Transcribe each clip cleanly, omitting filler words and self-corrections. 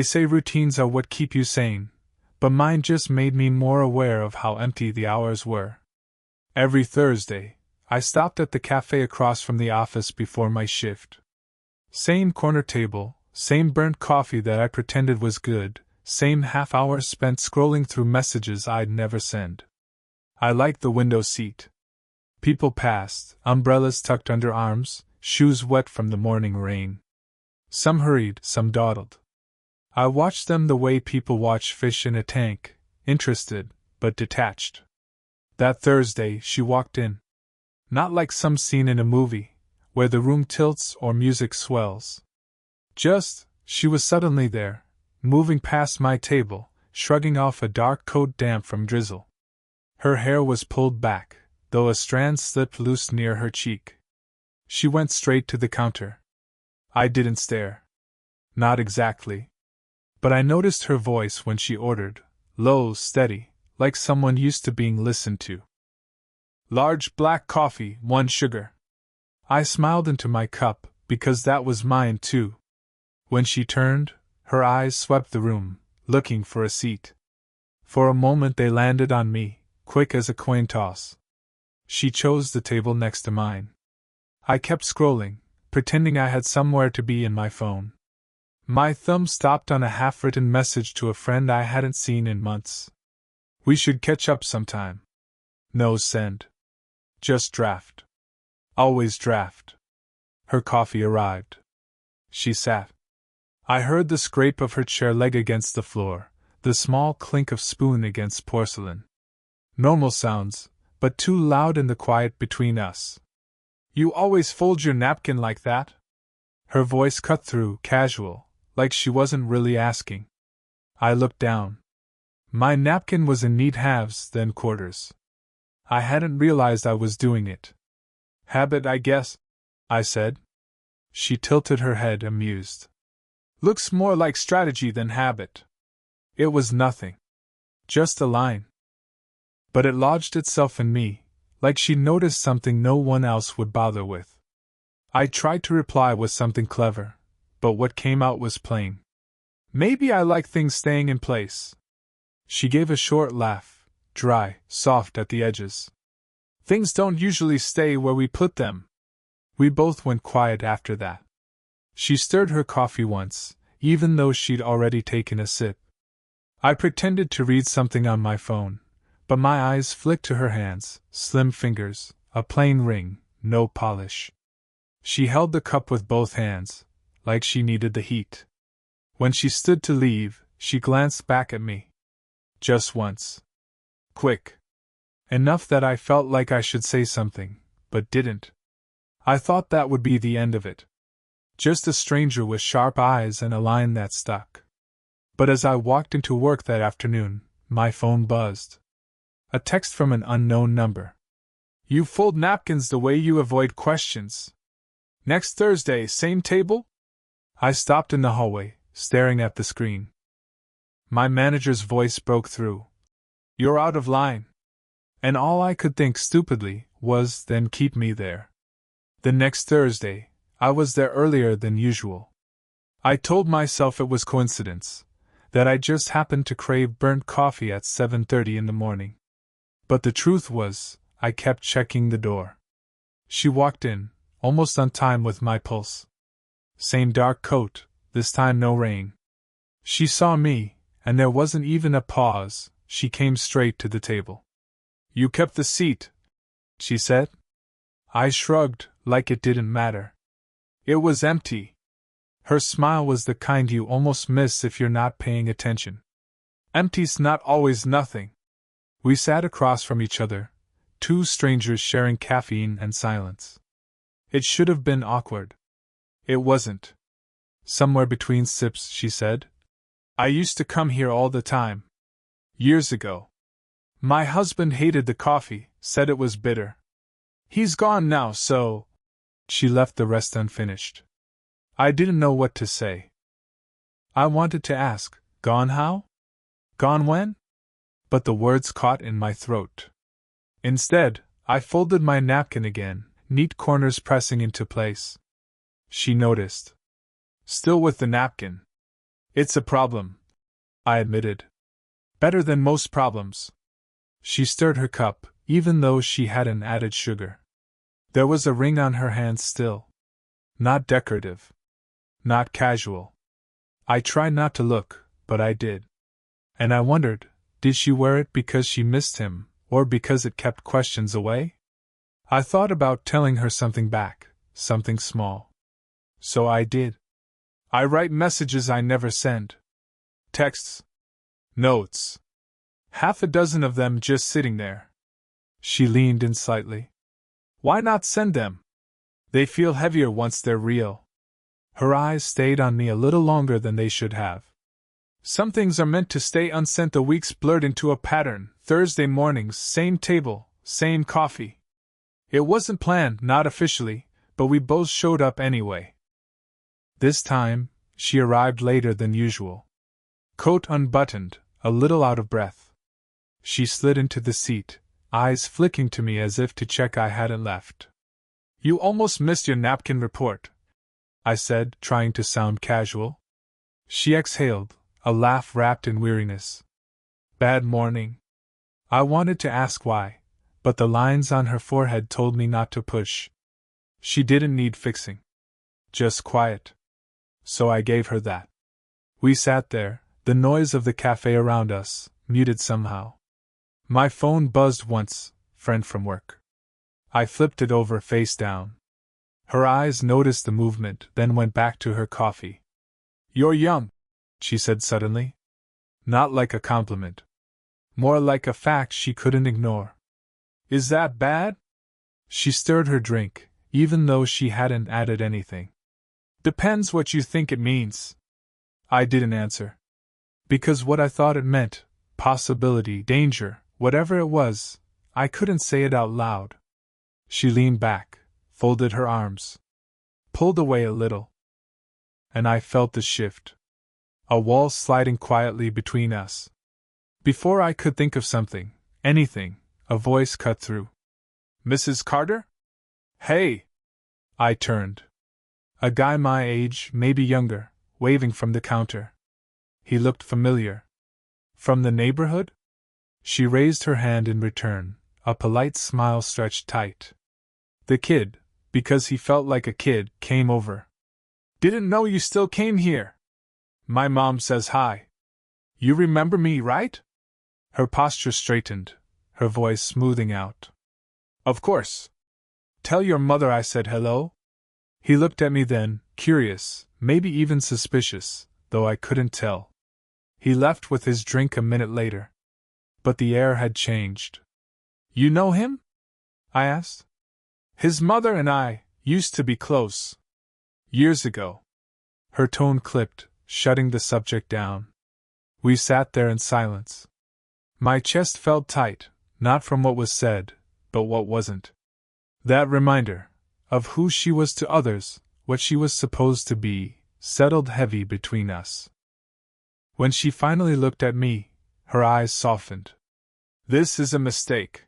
They say routines are what keep you sane, but mine just made me more aware of how empty the hours were. Every Thursday, I stopped at the cafe across from the office before my shift. Same corner table, same burnt coffee that I pretended was good, same half hour spent scrolling through messages I'd never send. I liked the window seat. People passed, umbrellas tucked under arms, shoes wet from the morning rain. Some hurried, some dawdled. I watched them the way people watch fish in a tank, interested, but detached. That Thursday, she walked in. Not like some scene in a movie, where the room tilts or music swells. Just, she was suddenly there, moving past my table, shrugging off a dark coat damp from drizzle. Her hair was pulled back, though a strand slipped loose near her cheek. She went straight to the counter. I didn't stare. Not exactly. But I noticed her voice when she ordered, low, steady, like someone used to being listened to. Large black coffee, 1 sugar. I smiled into my cup, because that was mine too. When she turned, her eyes swept the room, looking for a seat. For a moment they landed on me, quick as a coin toss. She chose the table next to mine. I kept scrolling, pretending I had somewhere to be in my phone. My thumb stopped on a half-written message to a friend I hadn't seen in months. We should catch up sometime. No send. Just draft. Always draft. Her coffee arrived. She sat. I heard the scrape of her chair leg against the floor, the small clink of spoon against porcelain. Normal sounds, but too loud in the quiet between us. You always fold your napkin like that? Her voice cut through, casual, like she wasn't really asking. I looked down. My napkin was in neat halves, then quarters. I hadn't realized I was doing it. Habit, I guess, I said. She tilted her head, amused. Looks more like strategy than habit. It was nothing. Just a line. But it lodged itself in me, like she noticed something no one else would bother with. I tried to reply with something clever, but what came out was plain. Maybe I like things staying in place. She gave a short laugh, dry, soft at the edges. Things don't usually stay where we put them. We both went quiet after that. She stirred her coffee once, even though she'd already taken a sip. I pretended to read something on my phone, but my eyes flicked to her hands, slim fingers, a plain ring, no polish. She held the cup with both hands, like she needed the heat. When she stood to leave, she glanced back at me. Just once. Quick. Enough that I felt like I should say something, but didn't. I thought that would be the end of it. Just a stranger with sharp eyes and a line that stuck. But as I walked into work that afternoon, my phone buzzed. A text from an unknown number. You fold napkins the way you avoid questions. Next Thursday, same table? I stopped in the hallway, staring at the screen. My manager's voice broke through. You're out of line. And all I could think stupidly was, then keep me there. The next Thursday, I was there earlier than usual. I told myself it was coincidence, that I just happened to crave burnt coffee at 7:30 in the morning. But the truth was, I kept checking the door. She walked in, almost on time with my pulse. Same dark coat, this time no rain. She saw me, and there wasn't even a pause, she came straight to the table. You kept the seat, she said. I shrugged, like it didn't matter. It was empty. Her smile was the kind you almost miss if you're not paying attention. Empty's not always nothing. We sat across from each other, two strangers sharing caffeine and silence. It should have been awkward. It wasn't. Somewhere between sips, she said. I used to come here all the time. Years ago. My husband hated the coffee, said it was bitter. He's gone now, so... She left the rest unfinished. I didn't know what to say. I wanted to ask, gone how? Gone when? But the words caught in my throat. Instead, I folded my napkin again, neat corners pressing into place. She noticed. Still with the napkin. It's a problem, I admitted. Better than most problems. She stirred her cup, even though she hadn't added sugar. There was a ring on her hand still. Not decorative. Not casual. I tried not to look, but I did. And I wondered, did she wear it because she missed him, or because it kept questions away? I thought about telling her something back, something small. So I did. I write messages I never send. Texts. Notes. Half a dozen of them just sitting there. She leaned in slightly. Why not send them? They feel heavier once they're real. Her eyes stayed on me a little longer than they should have. Some things are meant to stay unsent. The weeks blurred into a pattern. Thursday mornings, same table, same coffee. It wasn't planned, not officially, but we both showed up anyway. This time, she arrived later than usual. Coat unbuttoned, a little out of breath. She slid into the seat, eyes flicking to me as if to check I hadn't left. You almost missed your napkin report, I said, trying to sound casual. She exhaled, a laugh wrapped in weariness. Bad morning. I wanted to ask why, but the lines on her forehead told me not to push. She didn't need fixing. Just quiet. So I gave her that. We sat there, the noise of the cafe around us, muted somehow. My phone buzzed once, friend from work. I flipped it over face down. Her eyes noticed the movement, then went back to her coffee. You're young, she said suddenly. Not like a compliment. More like a fact she couldn't ignore. Is that bad? She stirred her drink, even though she hadn't added anything. Depends what you think it means. I didn't answer. Because what I thought it meant, possibility, danger, whatever it was, I couldn't say it out loud. She leaned back, folded her arms, pulled away a little. And I felt the shift. A wall sliding quietly between us. Before I could think of something, anything, a voice cut through. Mrs. Carter? Hey! I turned. A guy my age, maybe younger, waving from the counter. He looked familiar. From the neighborhood? She raised her hand in return, a polite smile stretched tight. The kid, because he felt like a kid, came over. Didn't know you still came here. My mom says hi. You remember me, right? Her posture straightened, her voice smoothing out. Of course. Tell your mother I said hello. He looked at me then, curious, maybe even suspicious, though I couldn't tell. He left with his drink a minute later. But the air had changed. You know him? I asked. His mother and I used to be close. Years ago. Her tone clipped, shutting the subject down. We sat there in silence. My chest felt tight, not from what was said, but what wasn't. That reminder, of who she was to others, what she was supposed to be, settled heavy between us. When she finally looked at me, her eyes softened. This is a mistake.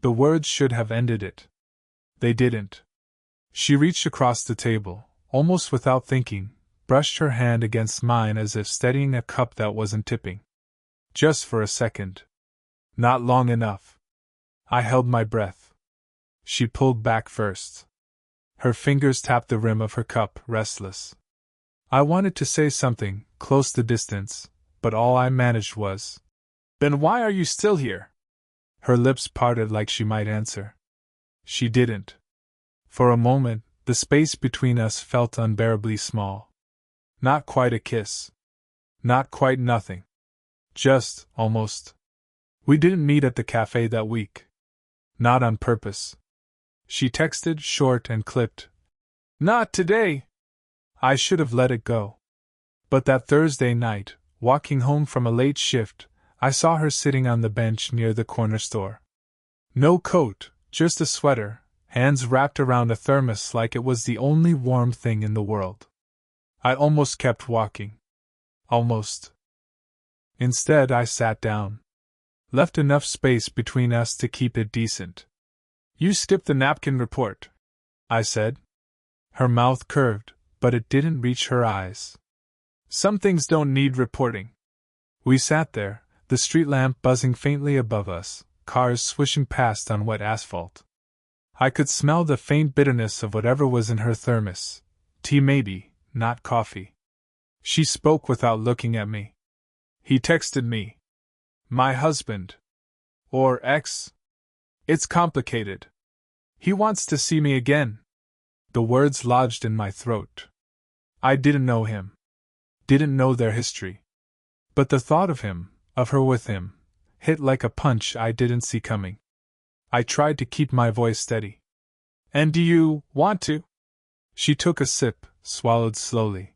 The words should have ended it. They didn't. She reached across the table, almost without thinking, brushed her hand against mine as if steadying a cup that wasn't tipping. Just for a second. Not long enough. I held my breath. She pulled back first. Her fingers tapped the rim of her cup, restless. I wanted to say something, close the distance, but all I managed was, Then why are you still here? Her lips parted like she might answer. She didn't. For a moment, the space between us felt unbearably small. Not quite a kiss. Not quite nothing. Just, almost. We didn't meet at the cafe that week. Not on purpose. She texted, short and clipped. Not today. I should have let it go. But that Thursday night, walking home from a late shift, I saw her sitting on the bench near the corner store. No coat, just a sweater, hands wrapped around a thermos like it was the only warm thing in the world. I almost kept walking. Almost. Instead, I sat down. Left enough space between us to keep it decent. You skipped the napkin report, I said. Her mouth curved, but it didn't reach her eyes. Some things don't need reporting. We sat there, the street lamp buzzing faintly above us, cars swishing past on wet asphalt. I could smell the faint bitterness of whatever was in her thermos. Tea maybe, not coffee. She spoke without looking at me. He texted me. My husband. Or ex. It's complicated. He wants to see me again. The words lodged in my throat. I didn't know him. Didn't know their history. But the thought of him, of her with him, hit like a punch I didn't see coming. I tried to keep my voice steady. And do you want to? She took a sip, swallowed slowly.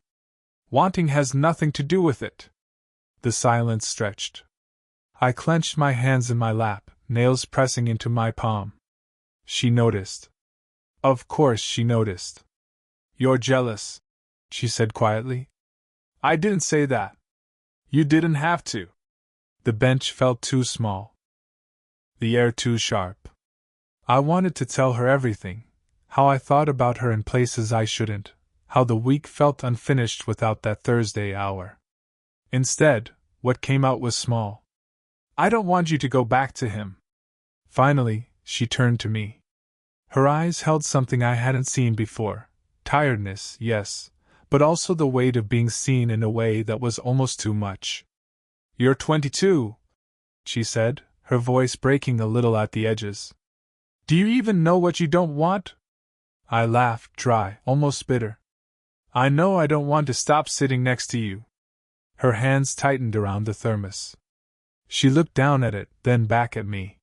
Wanting has nothing to do with it. The silence stretched. I clenched my hands in my lap, nails pressing into my palm. She noticed. Of course she noticed. You're jealous, she said quietly. I didn't say that. You didn't have to. The bench felt too small. The air too sharp. I wanted to tell her everything, how I thought about her in places I shouldn't, how the week felt unfinished without that Thursday hour. Instead, what came out was small. I don't want you to go back to him. Finally, she turned to me. Her eyes held something I hadn't seen before. Tiredness, yes, but also the weight of being seen in a way that was almost too much. You're 22, she said, her voice breaking a little at the edges. Do you even know what you don't want? I laughed, dry, almost bitter. I know I don't want to stop sitting next to you. Her hands tightened around the thermos. She looked down at it, then back at me.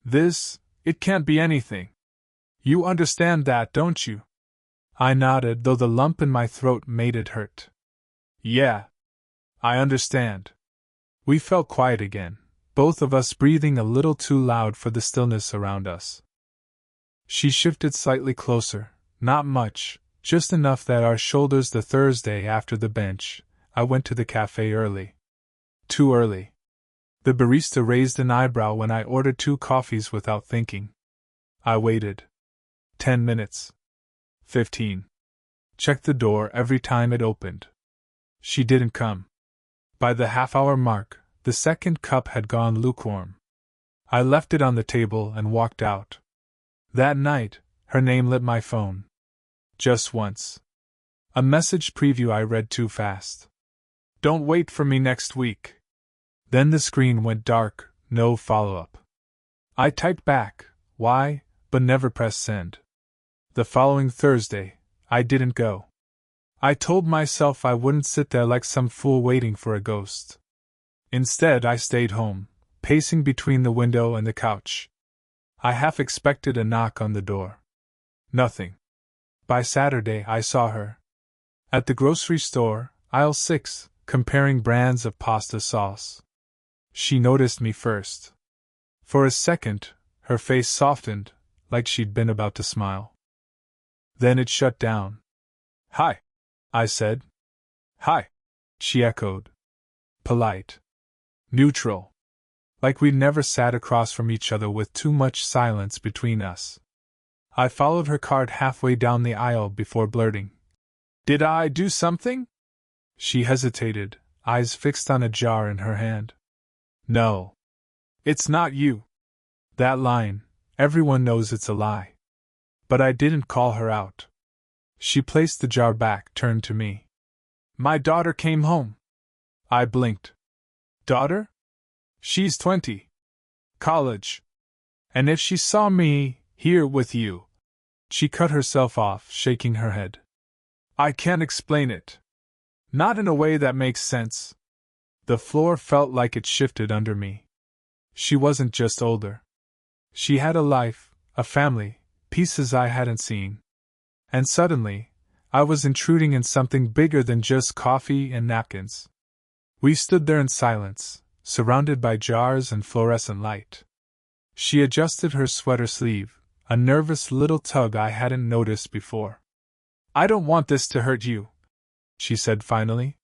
It can't be anything. You understand that, don't you? I nodded, though the lump in my throat made it hurt. Yeah. I understand. We felt quiet again, both of us breathing a little too loud for the stillness around us. She shifted slightly closer, not much, just enough that our shoulders. The Thursday after the bench, I went to the cafe early. Too early. The barista raised an eyebrow when I ordered 2 coffees without thinking. I waited. 10 minutes. 15. Checked the door every time it opened. She didn't come. By the half-hour mark, the second cup had gone lukewarm. I left it on the table and walked out. That night, her name lit my phone. Just once. A message preview I read too fast. Don't wait for me next week. Then the screen went dark, no follow-up. I typed back, why, but never pressed send. The following Thursday, I didn't go. I told myself I wouldn't sit there like some fool waiting for a ghost. Instead, I stayed home, pacing between the window and the couch. I half expected a knock on the door. Nothing. By Saturday, I saw her. At the grocery store, aisle 6, comparing brands of pasta sauce. She noticed me first. For a second, her face softened, like she'd been about to smile. Then it shut down. Hi, I said. Hi, she echoed. Polite. Neutral. Like we'd never sat across from each other with too much silence between us. I followed her cart halfway down the aisle before blurting. Did I do something? She hesitated, eyes fixed on a jar in her hand. No. It's not you. That line, everyone knows it's a lie. But I didn't call her out. She placed the jar back, turned to me. My daughter came home. I blinked. Daughter? She's 20. College. And if she saw me, here with you. She cut herself off, shaking her head. I can't explain it. Not in a way that makes sense. The floor felt like it shifted under me. She wasn't just older. She had a life, a family, pieces I hadn't seen. And suddenly, I was intruding in something bigger than just coffee and napkins. We stood there in silence, surrounded by jars and fluorescent light. She adjusted her sweater sleeve, a nervous little tug I hadn't noticed before. I don't want this to hurt you, she said finally.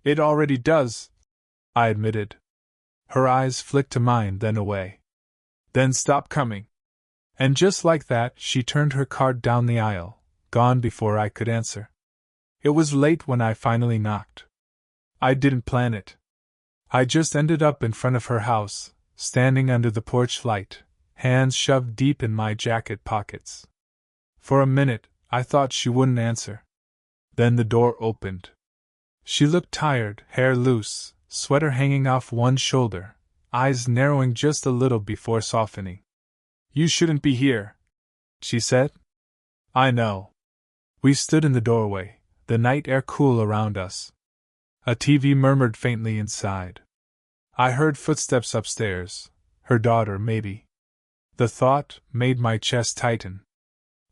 It already does, I admitted. Her eyes flicked to mine, then away. Then stop coming. And just like that, she turned her cart down the aisle, gone before I could answer. It was late when I finally knocked. I didn't plan it. I just ended up in front of her house, standing under the porch light, hands shoved deep in my jacket pockets. For a minute, I thought she wouldn't answer. Then the door opened. She looked tired, hair loose, sweater hanging off one shoulder, eyes narrowing just a little before softening. "You shouldn't be here," she said. "I know." We stood in the doorway, the night air cool around us. A TV murmured faintly inside. I heard footsteps upstairs, her daughter, maybe. The thought made my chest tighten.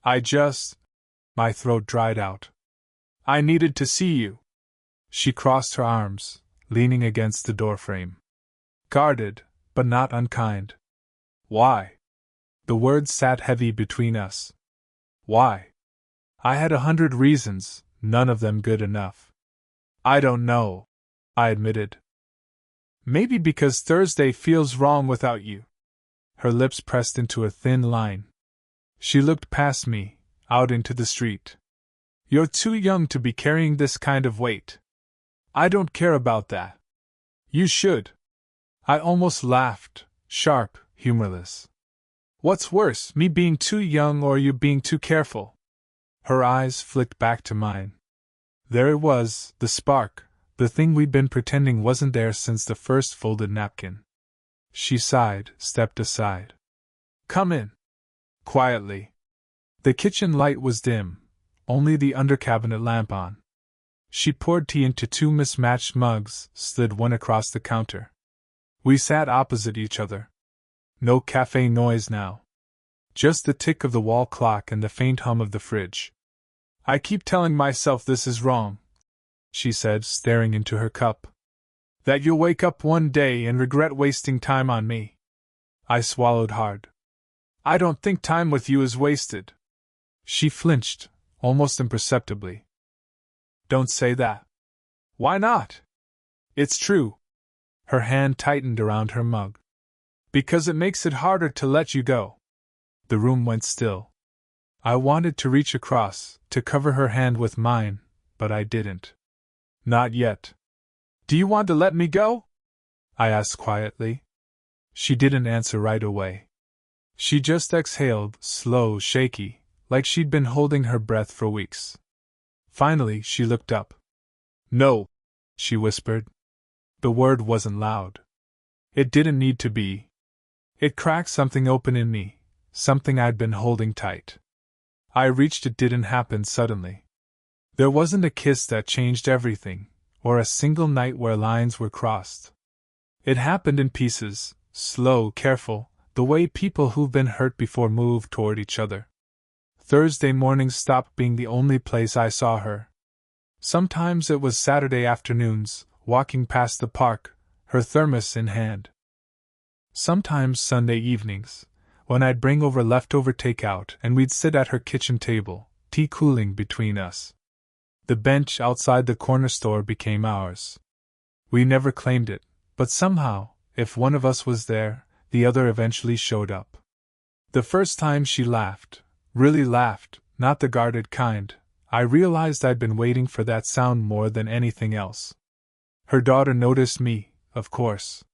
My throat dried out. "I needed to see you." She crossed her arms, leaning against the doorframe. Guarded, but not unkind. "Why?" The words sat heavy between us. "Why?" I had 100 reasons, none of them good enough. "I don't know," I admitted. "Maybe because Thursday feels wrong without you." Her lips pressed into a thin line. She looked past me, out into the street. "You're too young to be carrying this kind of weight." "I don't care about that." "You should." I almost laughed, sharp, humorless. "What's worse, me being too young or you being too careful?" Her eyes flicked back to mine. There it was, the spark, the thing we'd been pretending wasn't there since the first folded napkin. She sighed, stepped aside. "Come in." Quietly. The kitchen light was dim, only the under-cabinet lamp on. She poured tea into 2 mismatched mugs, slid one across the counter. We sat opposite each other. No cafe noise now. Just the tick of the wall clock and the faint hum of the fridge. "I keep telling myself this is wrong," she said, staring into her cup. "That you'll wake up one day and regret wasting time on me." I swallowed hard. "I don't think time with you is wasted." She flinched, almost imperceptibly. "Don't say that." "Why not?" "It's true." Her hand tightened around her mug. "Because it makes it harder to let you go." The room went still. I wanted to reach across, to cover her hand with mine, but I didn't. "Not yet." "Do you want to let me go?" I asked quietly. She didn't answer right away. She just exhaled, slow, shaky, like she'd been holding her breath for weeks. Finally, she looked up. "No," she whispered. The word wasn't loud. It didn't need to be. It cracked something open in me, something I'd been holding tight. I reached. It didn't happen suddenly. There wasn't a kiss that changed everything, or a single night where lines were crossed. It happened in pieces, slow, careful, the way people who've been hurt before move toward each other. Thursday mornings stopped being the only place I saw her. Sometimes it was Saturday afternoons, walking past the park, her thermos in hand. Sometimes Sunday evenings, when I'd bring over leftover takeout and we'd sit at her kitchen table, tea cooling between us. The bench outside the corner store became ours. We never claimed it, but somehow, if one of us was there, the other eventually showed up. The first time she laughed, really laughed, not the guarded kind, I realized I'd been waiting for that sound more than anything else. Her daughter noticed me, of course.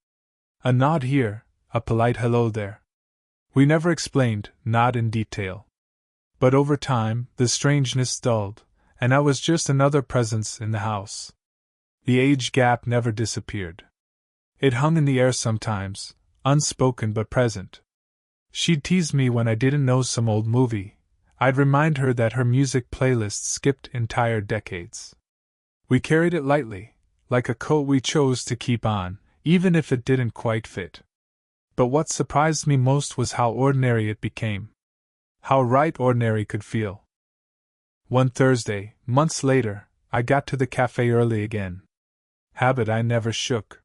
A nod here, a polite hello there. We never explained, not in detail. But over time, the strangeness dulled, and I was just another presence in the house. The age gap never disappeared. It hung in the air sometimes, unspoken but present. She'd tease me when I didn't know some old movie. I'd remind her that her music playlist skipped entire decades. We carried it lightly, like a coat we chose to keep on, even if it didn't quite fit. But what surprised me most was how ordinary it became. How right ordinary could feel. One Thursday, months later, I got to the cafe early again. Habit I never shook.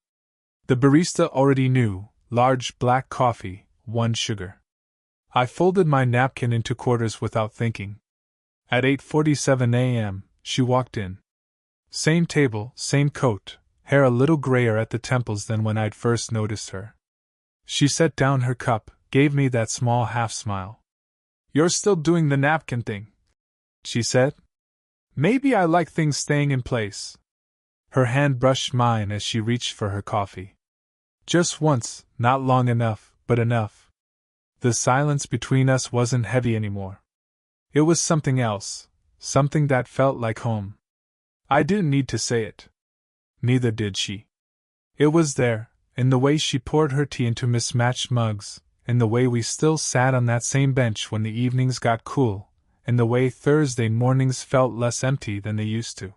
The barista already knew, large black coffee, 1 sugar. I folded my napkin into quarters without thinking. At 8:47 a.m., she walked in. Same table, same coat, hair a little grayer at the temples than when I'd first noticed her. She set down her cup, gave me that small half-smile. "You're still doing the napkin thing," she said. "Maybe I like things staying in place." Her hand brushed mine as she reached for her coffee. Just once, not long enough, but enough. The silence between us wasn't heavy anymore. It was something else, something that felt like home. I didn't need to say it. Neither did she. It was there, in the way she poured her tea into mismatched mugs, in the way we still sat on that same bench when the evenings got cool, in the way Thursday mornings felt less empty than they used to.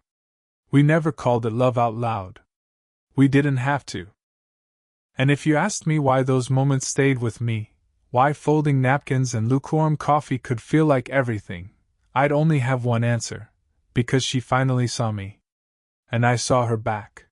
We never called it love out loud. We didn't have to. And if you asked me why those moments stayed with me, why folding napkins and lukewarm coffee could feel like everything, I'd only have one answer: because she finally saw me. And I saw her back.